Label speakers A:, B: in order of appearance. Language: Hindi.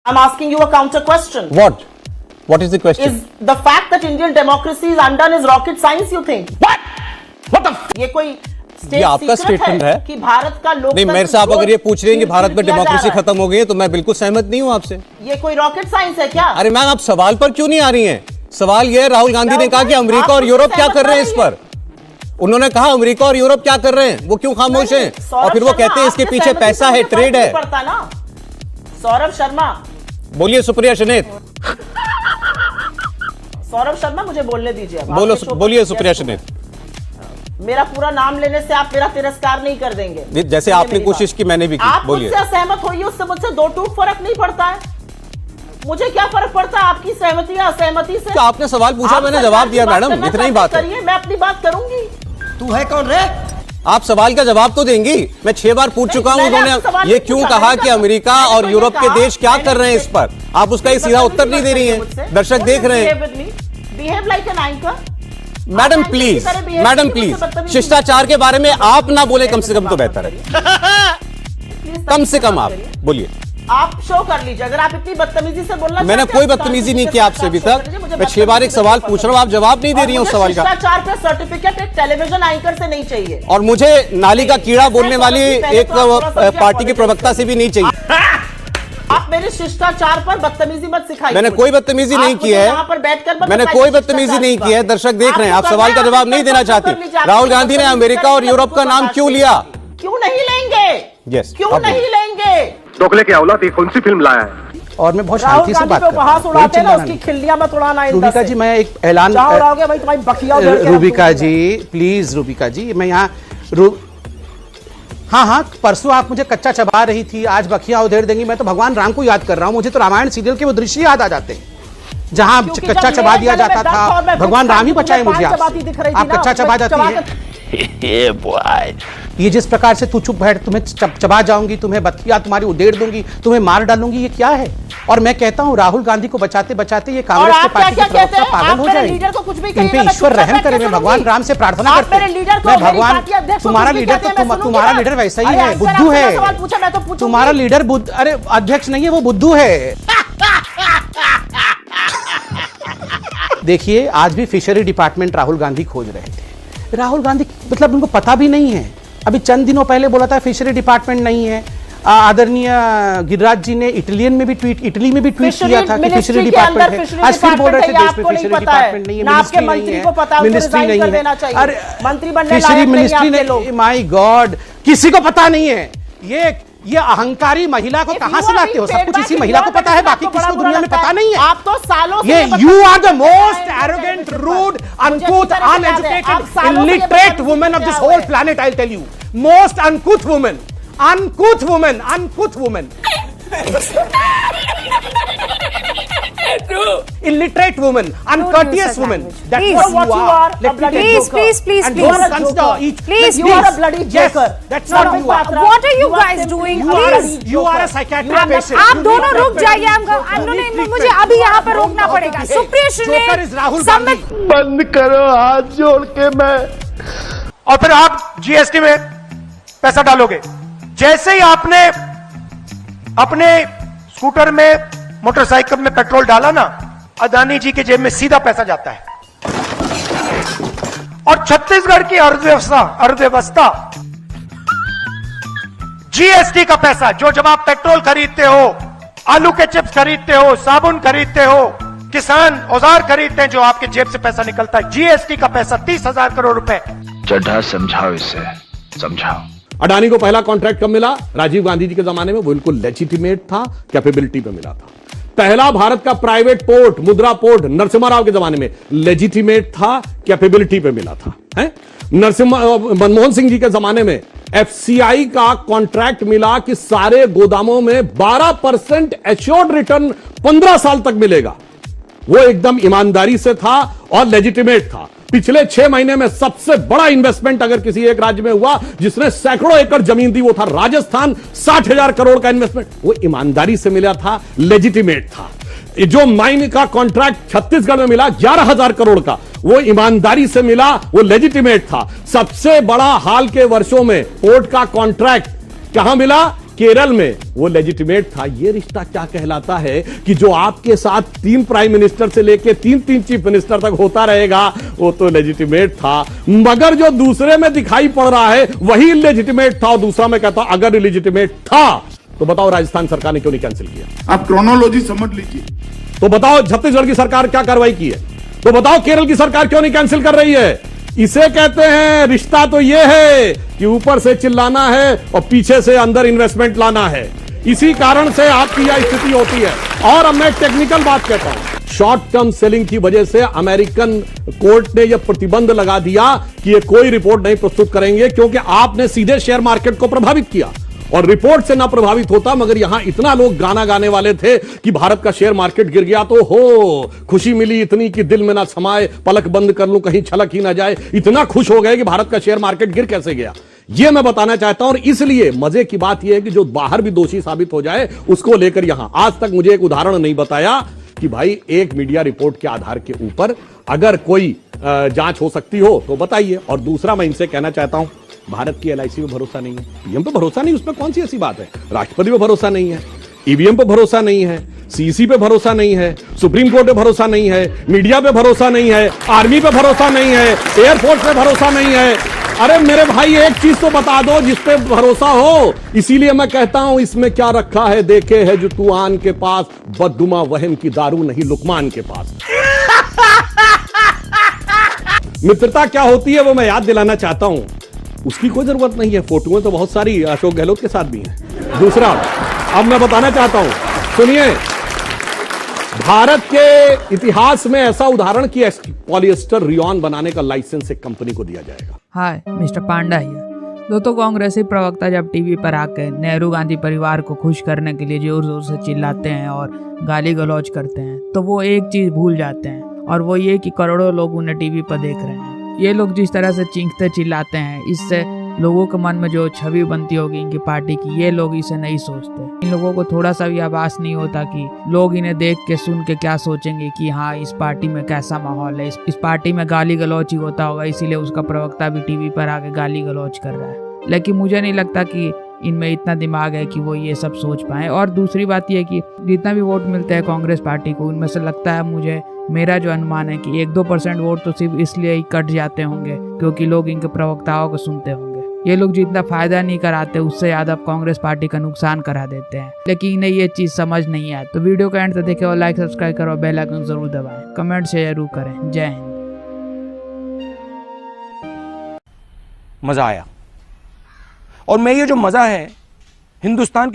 A: I'm asking you a counter question.
B: What? What is the question?
A: Is the fact that Indian democracy is undone is rocket science, you think?
B: What? What the?
A: ये कोई
B: ये आपका स्टेटमेंट है
A: कि भारत का लोकतंत्र
B: नहीं। मेरे से आप अगर ये पूछ रहे हैं कि भारत में डेमोक्रेसी खत्म हो गई है तो मैं बिल्कुल सहमत नहीं हूं आपसे।
A: ये कोई रॉकेट साइंस है क्या?
B: अरे मैम, आप सवाल पर क्यों नहीं आ रही हैं? सवाल ये है, राहुल गांधी ने कहा कि अमेरिका और यूरोप क्या कर रहे हैं इस पर। उन्होंने कहा अमेरिका और यूरोप क्या कर रहे हैं, वो क्यों खामोश हैं? और फिर वो कहते हैं इसके पीछे पैसा है, ट्रेड है।
A: सौरभ शर्मा,
B: बोलिए सुप्रिया शनेत।
A: सौरभ शर्मा, मुझे बोलने दीजिए।
B: बोलिए सुप्रिया शनेत।
A: मेरा पूरा नाम लेने से आप मेरा तिरस्कार नहीं कर देंगे।
B: जैसे आपने कोशिश की, मैंने भी की।
A: आप मुझसे असहमत होइए, उससे मुझसे दो टूक फर्क नहीं पड़ता है। मुझे क्या फर्क पड़ता है आपकी सहमति या असहमति से?
B: तो आपने सवाल पूछा, मैंने जवाब दिया मैडम, इतना ही बात है।
A: मैं अपनी बात करूंगी।
C: तू है कौन रे?
B: आप सवाल का जवाब तो देंगी। मैं 6 बार पूछ चुका हूं, उन्होंने ये क्यों कहा कि अमेरिका और यूरोप के देश क्या कर रहे हैं इस पर। आप उसका सीधा उत्तर नहीं दे रही हैं। दर्शक देख रहे हैं। मैडम प्लीज, मैडम प्लीज, शिष्टाचार के बारे में आप ना बोले कम से कम तो बेहतर है। कम से कम आप बोलिए।
A: आप शो कर लीजिए अगर आप इतनी बदतमीजी से बोलना।
B: मैंने कोई बदतमीजी नहीं किया आपसे अभी तक। मैं 6 बार एक सवाल पूछ रहा हूं, आप जवाब नहीं दे रही हैं उस सवाल का।
A: शिष्टाचार पे सर्टिफिकेट एक टेलीविजन एंकर से नहीं चाहिए,
B: और मुझे नाली का कीड़ा बोलने वाली एक पार्टी की प्रवक्ता से भी नहीं चाहिए।
A: आप मेरे शिष्टाचार पर बदतमीजी मत सिखाइए।
B: मैंने कोई बदतमीजी नहीं की है।
A: यहाँ पर बैठकर
B: मैंने कोई बदतमीजी नहीं की है। दर्शक देख रहे हैं, आप सवाल का जवाब नहीं देना चाहते। राहुल गांधी ने अमेरिका और यूरोप का नाम क्यों लिया?
A: क्यों नहीं लेंगे?
B: यस,
A: क्यों नहीं लेंगे?
D: दोगले की औलाद, कौन सी फिल्म लाया है?
C: और मैं बहुत शांति से बात कर रहा हूं।
A: उड़ाते हैं ना, उसकी खिल्लियां मत उड़ाना।
C: रूबिका जी, मैं एक ऐलान।
A: भाई तुम्हारी बखिया
C: रूबिका जी प्लीज, रूबिका जी, मैं यहाँ हाँ, परसों आप मुझे कच्चा चबा रही थी, आज बखिया उधेड़ देंगी। मैं तो भगवान राम को याद कर रहा हूँ। मुझे तो रामायण सीरियल के वो दृश्य याद आ जाते हैं जहां कच्चा चबा दिया जाता था। भगवान राम ही बचाए मुझे आपसे। आप कच्चा चबा जाती है। ये जिस प्रकार से तू चुप बैठ, तुम्हें चबा जाऊंगी, तुम्हें बखिया तुम्हारी उधेड़ दूंगी, तुम्हें मार डालूंगी, ये क्या है? और मैं कहता हूं राहुल गांधी को बचाते बचाते ये कांग्रेस की पार्टी की प्रवक्ता पागल हो जाएगी। इन पे ईश्वर रहम करे। मैं भगवान राम से प्रार्थना करता हूं। मैं भगवान, तुम्हारा लीडर तो तुम्हारा लीडर वैसा ही है, बुद्धू है। तुम्हारा लीडर अरे अध्यक्ष नहीं है, वो बुद्धू है। देखिए, आज भी फिशरी डिपार्टमेंट राहुल गांधी खोज रहे थे। राहुल गांधी मतलब उनको पता भी नहीं है। अभी चंद दिनों पहले बोला था फिशरी डिपार्टमेंट नहीं है। आदरणीय गिरिराज जी ने इटली में भी ट्वीट किया था कि फिशरी डिपार्टमेंट है। आज फिर बोल रहे थे देश में फिशरी डिपार्टमेंट नहीं है, मिनिस्ट्री नहीं है, मिनिस्ट्री नहीं है। अरे फिशरी मिनिस्ट्री ने, माय गॉड, किसी को पता नहीं है। ये अहंकारी महिला को कहां से लाते हो? सब कुछ इसी महिला को पता है, बाकी किसी को दुनिया में पता नहीं है।
A: आप तो सालों
C: ये you are the most arrogant, rude, uncouth, uneducated, illiterate woman of this whole planet. I'll tell you, most uncouth woman. Illiterate woman, uncourteous woman. That's what you are.
E: Please.
A: You are a bloody joker.
C: That's not you are.
E: What are you guys doing? Please.
C: You are a psychiatric patient.
E: आप दोनों रुक जाइए। मुझे अभी यहाँ पर रोकना पड़ेगा। सुप्रिया शनेत,
D: बंद करो हाथ जोड़ के। मैं
F: और फिर आप जीएसटी में पैसा डालोगे। जैसे ही आपने अपने स्कूटर में, मोटरसाइकिल में पेट्रोल डाला ना, अदानी जी के जेब में सीधा पैसा जाता है। और छत्तीसगढ़ की अर्थव्यवस्था जीएसटी का पैसा, जो जब आप पेट्रोल खरीदते हो, आलू के चिप्स खरीदते हो, साबुन खरीदते हो, किसान औजार खरीदते हैं, जो आपके जेब से पैसा निकलता है, जीएसटी का पैसा 30,000 करोड़ रुपए।
G: चड्ढा समझाओ इसे, समझाओ।
H: अडानी को पहला कॉन्ट्रैक्ट कब मिला? राजीव गांधी जी के जमाने में। वो बिल्कुल लेजिटिमेट था, कैपेबिलिटी पे मिला था। पहला भारत का प्राइवेट पोर्ट, मुद्रा पोर्ट, नरसिम्हा राव के जमाने में लेजिटिमेट था, कैपेबिलिटी पे मिला था। मनमोहन सिंह जी के जमाने में एफसीआई का कॉन्ट्रैक्ट मिला कि सारे गोदामों में 12% एश्योर्ड रिटर्न 15 साल तक मिलेगा। वो एकदम ईमानदारी से था और लेजिटिमेट था। पिछले 6 महीने में सबसे बड़ा इन्वेस्टमेंट अगर किसी एक राज्य में हुआ जिसने सैकड़ों एकड़ जमीन दी, वो था राजस्थान। 60,000 करोड़ का इन्वेस्टमेंट, वो ईमानदारी से मिला था, लेजिटिमेट था। जो माइन का कॉन्ट्रैक्ट छत्तीसगढ़ में मिला 11,000 करोड़ का, वो ईमानदारी से मिला, वो लेजिटिमेट था। सबसे बड़ा हाल के वर्षों में पोर्ट का कॉन्ट्रैक्ट कहां मिला? केरल में वो लेजिटिमेट था। ये रिश्ता क्या कहलाता है कि जो आपके साथ 3 प्राइम मिनिस्टर से लेके 3 चीफ मिनिस्टर तक होता रहेगा, वो तो लेजिटिमेट था। मगर जो दूसरे में दिखाई पड़ रहा है वही इलेजिटिमेट था। और दूसरा मैं कहता हूं अगर इलेजिटिमेट था तो बताओ राजस्थान सरकार ने क्यों नहीं कैंसिल किया?
I: आप क्रोनोलॉजी समझ लीजिए।
H: तो बताओ छत्तीसगढ़ की सरकार क्या कार्रवाई की है? तो बताओ केरल की सरकार क्यों नहीं कैंसिल कर रही है? इसे कहते हैं रिश्ता तो यह है कि ऊपर से चिल्लाना है और पीछे से अंदर इन्वेस्टमेंट लाना है। इसी कारण से आपकी यह स्थिति होती है। और अब मैं टेक्निकल बात कहता हूं, शॉर्ट टर्म सेलिंग की वजह से अमेरिकन कोर्ट ने यह प्रतिबंध लगा दिया कि ये कोई रिपोर्ट नहीं प्रस्तुत करेंगे, क्योंकि आपने सीधे शेयर मार्केट को प्रभावित किया और रिपोर्ट से ना प्रभावित होता। मगर यहां इतना लोग गाना गाने वाले थे कि भारत का शेयर मार्केट गिर गया तो हो खुशी मिली इतनी कि दिल में ना समाए, पलक बंद कर लूं कहीं छलक ही ना जाए, इतना खुश हो गए कि भारत का शेयर मार्केट गिर कैसे गया। यह मैं बताना चाहता हूं। और इसलिए मजे की बात यह है कि जो बाहर भी दोषी साबित हो जाए उसको लेकर यहां आज तक मुझे एक उदाहरण नहीं बताया कि भाई एक मीडिया रिपोर्ट के आधार के ऊपर अगर कोई जांच हो सकती हो तो बताइए। और दूसरा मैं इनसे कहना चाहता हूं, भारत की एलआईसी पे भरोसा नहीं है, पीएम पे भरोसा नहीं, उसमें कौन सी ऐसी बात है? राष्ट्रपति पे भरोसा नहीं है, ईवीएम पे भरोसा नहीं है, सीसी पे भरोसा नहीं है, सुप्रीम कोर्ट पे भरोसा नहीं है, मीडिया पे भरोसा नहीं है, आर्मी पे भरोसा नहीं है, एयरफोर्स पे भरोसा नहीं है। अरे मेरे भाई एक चीज तो बता दो जिस पे भरोसा हो। इसीलिए मैं कहता हूं इसमें क्या रखा है देखे है जो तू आन के पास, बददुमा वहम की दारू नहीं लुकमान के पास। मित्रता क्या होती है वो मैं याद दिलाना चाहता हूं, उसकी कोई जरूरत नहीं है। फोटोएं तो बहुत सारी अशोक गहलोत के साथ भी हैं। दूसरा अब मैं बताना चाहता हूं, सुनिए, भारत के इतिहास में ऐसा उदाहरण कि पॉलिएस्टर रियॉन बनाने का लाइसेंस एक कंपनी को दिया जाएगा।
J: हाय मिस्टर पांडा हियर। दो कांग्रेसी प्रवक्ता जब टीवी पर आकर नेहरू गांधी परिवार को खुश करने के लिए जोर जोर से चिल्लाते हैं और गाली गलौज करते हैं तो वो एक चीज भूल जाते हैं, और वो ये कि करोड़ों लोग उन्हें टीवी पर देख रहे हैं। ये लोग जिस तरह से चीखते चिल्लाते हैं, इससे लोगों के मन में जो छवि बनती होगी इनकी पार्टी की, ये लोग इसे नहीं सोचते। इन लोगों को थोड़ा सा भी आभास नहीं होता कि लोग इन्हें देख के सुन के क्या सोचेंगे कि हाँ इस पार्टी में कैसा माहौल है, इस पार्टी में गाली गलौज ही होता होगा, इसीलिए उसका प्रवक्ता भी टीवी पर आके गाली गलौज कर रहा है। लेकिन मुझे नहीं लगता कि इनमें इतना दिमाग है कि वो ये सब सोच पाए। और दूसरी बात यह कि जितना भी वोट मिलते हैं कांग्रेस पार्टी को, उनमें से लगता है मुझे, मेरा जो अनुमान है कि 1-2% वोट तो सिर्फ इसलिए ही कट जाते होंगे क्योंकि लोग इनके प्रवक्ताओं को सुनते होंगे। ये लोग जितना फायदा नहीं कराते उससे ज्यादा कांग्रेस पार्टी का नुकसान करा देते हैं, लेकिन इन्हें ये चीज समझ नहीं आती। तो वीडियो को एंड तक देखें और लाइक सब्सक्राइब करो, बेल आइकन जरूर दबाएं, कमेंट शेयर जरूर करें। जय हिंद।
F: मजा आया। और मैं ये जो मजा है हिंदुस्तान